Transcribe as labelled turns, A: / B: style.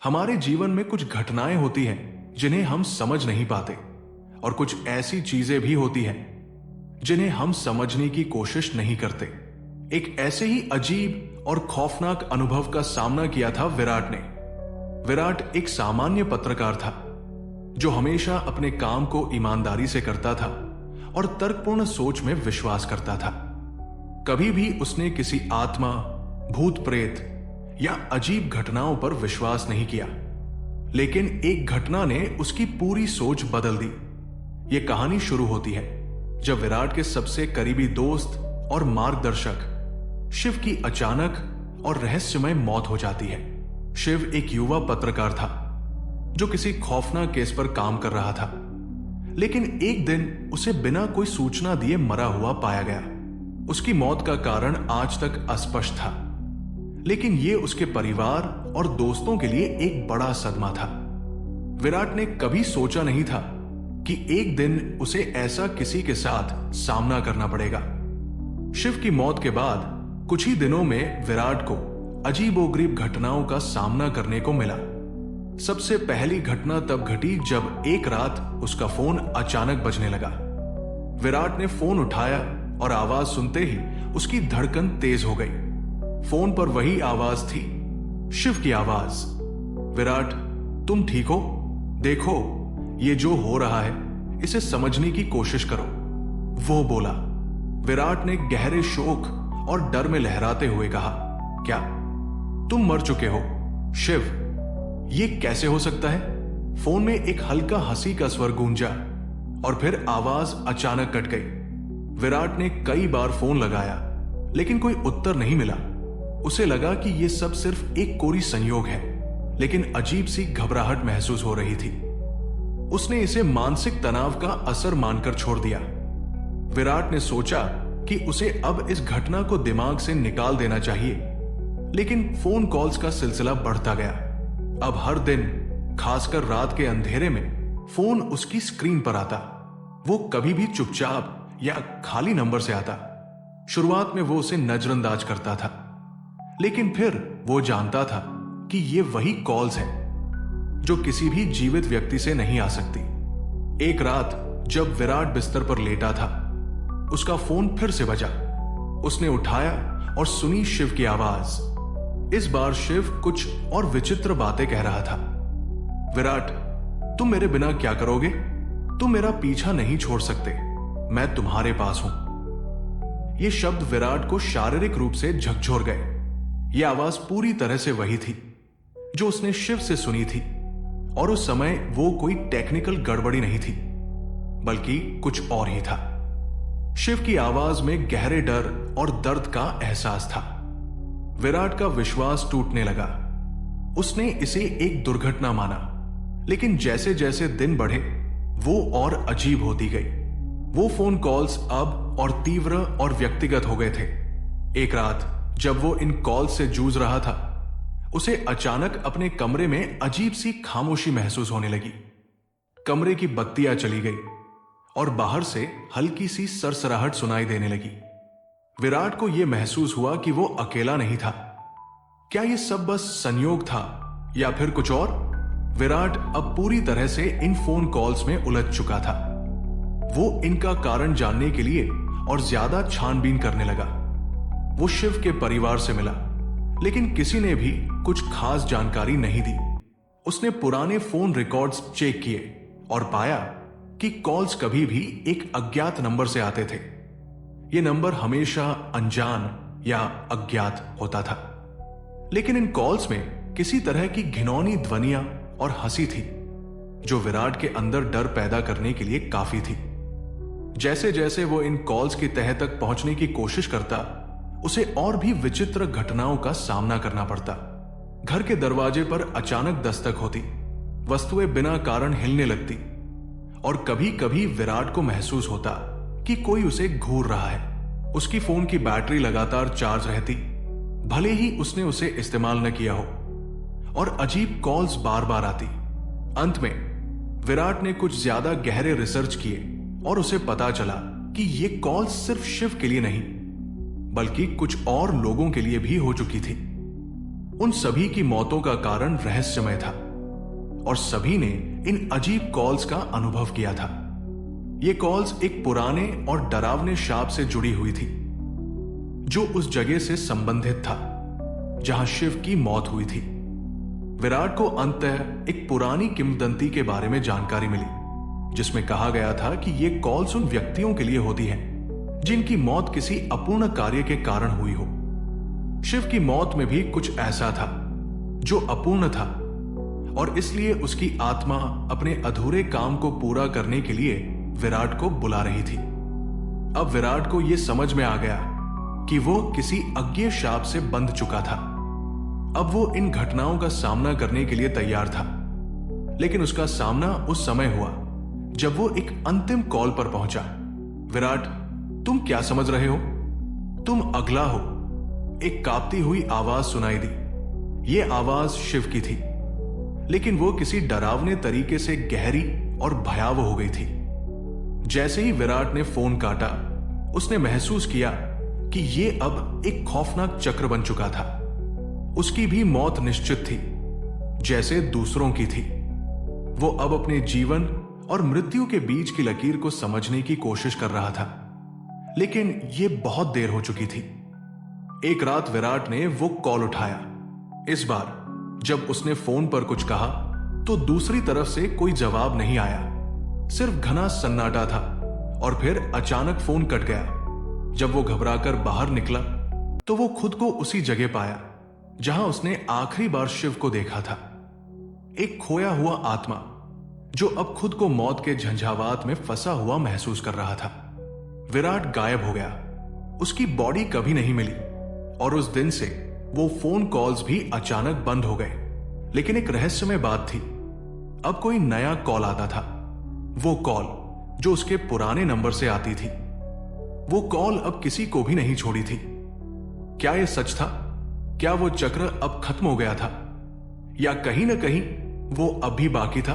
A: हमारे जीवन में कुछ घटनाएं होती हैं जिन्हें हम समझ नहीं पाते और कुछ ऐसी चीजें भी होती हैं जिन्हें हम समझने की कोशिश नहीं करते। एक ऐसे ही अजीब और खौफनाक अनुभव का सामना किया था विराट ने। विराट एक सामान्य पत्रकार था जो हमेशा अपने काम को ईमानदारी से करता था और तर्कपूर्ण सोच में विश्वास करता था। कभी भी उसने किसी आत्मा, भूत प्रेत या अजीब घटनाओं पर विश्वास नहीं किया। लेकिन एक घटना ने उसकी पूरी सोच बदल दी। यह कहानी शुरू होती है जब विराट के सबसे करीबी दोस्त और मार्गदर्शक शिव की अचानक और रहस्यमय मौत हो जाती है। शिव एक युवा पत्रकार था जो किसी खौफनाक केस पर काम कर रहा था, लेकिन एक दिन उसे बिना कोई सूचना दिए मरा हुआ पाया गया। उसकी मौत का कारण आज तक अस्पष्ट था, लेकिन यह उसके परिवार और दोस्तों के लिए एक बड़ा सदमा था। विराट ने कभी सोचा नहीं था कि एक दिन उसे ऐसा किसी के साथ सामना करना पड़ेगा। शिव की मौत के बाद कुछ ही दिनों में विराट को अजीबोगरीब घटनाओं का सामना करने को मिला। सबसे पहली घटना तब घटी जब एक रात उसका फोन अचानक बजने लगा। विराट ने फोन उठाया और आवाज सुनते ही उसकी धड़कन तेज हो गई। फोन पर वही आवाज थी, शिव की आवाज। विराट, तुम ठीक हो? देखो, ये जो हो रहा है इसे समझने की कोशिश करो, वो बोला। विराट ने गहरे शोक और डर में लहराते हुए कहा, क्या तुम मर चुके हो? शिव, ये कैसे हो सकता है? फोन में एक हल्का हंसी का स्वर गूंजा और फिर आवाज अचानक कट गई। विराट ने कई बार फोन लगाया, लेकिन कोई उत्तर नहीं मिला। उसे लगा कि यह सब सिर्फ एक कोरी संयोग है, लेकिन अजीब सी घबराहट महसूस हो रही थी। उसने इसे मानसिक तनाव का असर मानकर छोड़ दिया। विराट ने सोचा कि उसे अब इस घटना को दिमाग से निकाल देना चाहिए, लेकिन फोन कॉल्स का सिलसिला बढ़ता गया। अब हर दिन, खासकर रात के अंधेरे में, फोन उसकी स्क्रीन पर आता। वो कभी भी चुपचाप या खाली नंबर से आता। शुरुआत में वो उसे नजरअंदाज करता था, लेकिन फिर वो जानता था कि ये वही कॉल्स हैं जो किसी भी जीवित व्यक्ति से नहीं आ सकती। एक रात जब विराट बिस्तर पर लेटा था, उसका फोन फिर से बजा। उसने उठाया और सुनी शिव की आवाज। इस बार शिव कुछ और विचित्र बातें कह रहा था। विराट, तुम मेरे बिना क्या करोगे? तुम मेरा पीछा नहीं छोड़ सकते, मैं तुम्हारे पास हूं। ये शब्द विराट को शारीरिक रूप से झकझोर गए। यह आवाज पूरी तरह से वही थी जो उसने शिव से सुनी थी, और उस समय वो कोई टेक्निकल गड़बड़ी नहीं थी, बल्कि कुछ और ही था। शिव की आवाज में गहरे डर और दर्द का एहसास था। विराट का विश्वास टूटने लगा। उसने इसे एक दुर्घटना माना, लेकिन जैसे जैसे दिन बढ़े वो और अजीब होती गई। वो फोन कॉल्स अब और तीव्र और व्यक्तिगत हो गए थे। एक रात जब वो इन कॉल्स से जूझ रहा था, उसे अचानक अपने कमरे में अजीब सी खामोशी महसूस होने लगी। कमरे की बत्तियां चली गई और बाहर से हल्की सी सरसराहट सुनाई देने लगी। विराट को यह महसूस हुआ कि वो अकेला नहीं था। क्या यह सब बस संयोग था या फिर कुछ और? विराट अब पूरी तरह से इन फोन कॉल्स में उलझ चुका था। वो इनका कारण जानने के लिए और ज्यादा छानबीन करने लगा। वो शिव के परिवार से मिला, लेकिन किसी ने भी कुछ खास जानकारी नहीं दी। उसने पुराने फोन रिकॉर्ड्स चेक किए और पाया कि कॉल्स कभी भी एक अज्ञात नंबर से आते थे। यह नंबर हमेशा अनजान या अज्ञात होता था, लेकिन इन कॉल्स में किसी तरह की घिनौनी ध्वनियां और हंसी थी जो विराट के अंदर डर पैदा करने के लिए काफी थी। जैसे जैसे वो इन कॉल्स की तह तक पहुंचने की कोशिश करता, उसे और भी विचित्र घटनाओं का सामना करना पड़ता। घर के दरवाजे पर अचानक दस्तक होती, वस्तुएं बिना कारण हिलने लगती, और कभी कभी विराट को महसूस होता कि कोई उसे घूर रहा है। उसकी फोन की बैटरी लगातार चार्ज रहती, भले ही उसने उसे इस्तेमाल न किया हो, और अजीब कॉल्स बार बार आती। अंत में विराट ने कुछ ज्यादा गहरे रिसर्च किए और उसे पता चला कि ये कॉल्स सिर्फ शिव के लिए नहीं, बल्कि कुछ और लोगों के लिए भी हो चुकी थी। उन सभी की मौतों का कारण रहस्यमय था और सभी ने इन अजीब कॉल्स का अनुभव किया था। ये कॉल्स एक पुराने और डरावने शाप से जुड़ी हुई थी जो उस जगह से संबंधित था जहां शिव की मौत हुई थी। विराट को अंततः एक पुरानी किंवदंती के बारे में जानकारी मिली जिसमें कहा गया था कि ये कॉल्स उन व्यक्तियों के लिए होती हैं जिनकी मौत किसी अपूर्ण कार्य के कारण हुई हो। शिव की मौत में भी कुछ ऐसा था जो अपूर्ण था और इसलिए उसकी आत्मा अपने अधूरे काम को पूरा करने के लिए विराट को बुला रही थी। अब विराट को यह समझ में आ गया कि वो किसी अज्ञेय शाप से बंध चुका था। अब वो इन घटनाओं का सामना करने के लिए तैयार था, लेकिन उसका सामना उस समय हुआ जब वो एक अंतिम कॉल पर पहुंचा। विराट, तुम क्या समझ रहे हो? तुम अगला हो। एक कांपती हुई आवाज सुनाई दी। ये आवाज शिव की थी, लेकिन वो किसी डरावने तरीके से गहरी और भयावह हो गई थी। जैसे ही विराट ने फोन काटा, उसने महसूस किया कि ये अब एक खौफनाक चक्र बन चुका था। उसकी भी मौत निश्चित थी, जैसे दूसरों की थी। वो अब अपने जीवन और मृत्यु के बीच की लकीर को समझने की कोशिश कर रहा था, लेकिन ये बहुत देर हो चुकी थी। एक रात विराट ने वो कॉल उठाया। इस बार जब उसने फोन पर कुछ कहा तो दूसरी तरफ से कोई जवाब नहीं आया, सिर्फ घना सन्नाटा था। और फिर अचानक फोन कट गया। जब वो घबराकर बाहर निकला तो वो खुद को उसी जगह पाया जहां उसने आखिरी बार शिव को देखा था। एक खोया हुआ आत्मा जो अब खुद को मौत के झंझावात में फंसा हुआ महसूस कर रहा था। विराट गायब हो गया। उसकी बॉडी कभी नहीं मिली और उस दिन से वो फोन कॉल्स भी अचानक बंद हो गए। लेकिन एक रहस्यमय बात थी, अब कोई नया कॉल आता था। वो कॉल जो उसके पुराने नंबर से आती थी, वो कॉल अब किसी को भी नहीं छोड़ी थी। क्या यह सच था? क्या वो चक्र अब खत्म हो गया था, या कहीं ना कहीं वो अब भी बाकी था?